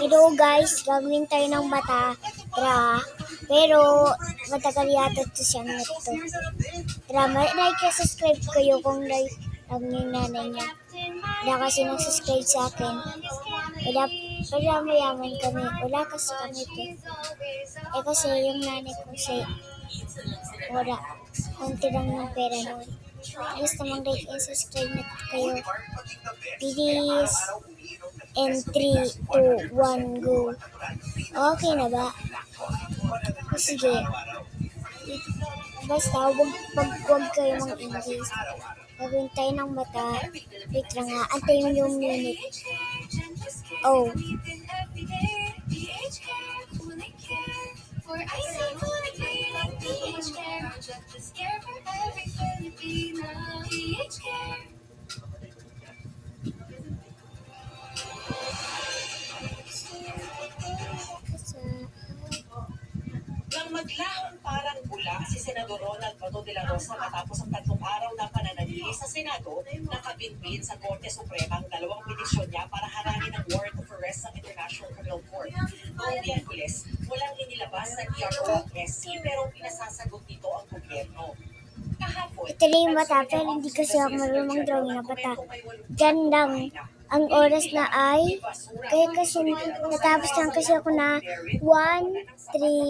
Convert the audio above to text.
Hello guys, gagawin tayo ng bata. Tara. Pero matagal yata ito siyang neto. Tara, like at subscribe kayo kung like lang yung nanay niya. Wala kasi nag-subscribe sa akin. Wala mayaman kami. Wala kasi kami ito. Kasi yung nanay ko wala. Konti lang yung pera nun. Please naman like and subscribe na kayo. Please. And 3, 2, 1, go. Okay na ba? Sige. Basta, wag kayo mga English. Gagawin tayo ng mata. Wait lang nga. Antayin yung minute. Oh. Nang maglahong parang bula si Senador Ronald Bato de la Rosa matapos ang 3 araw na pananatili sa Senado, nakabinbin sa Korte Suprema ang 2 petisyon niya para harangin ang warrant of arrest ng International Criminal Court. Noong Miyerkules, walang inilabas sa DROSC pero pinasasagot nito ang gobyerno. Ito na yung bata, pero hindi kasi ako marunong drawing na bata. Diyan lang. Ang oras na ay, kaya kasi natapos lang kasi ako na 1, 3,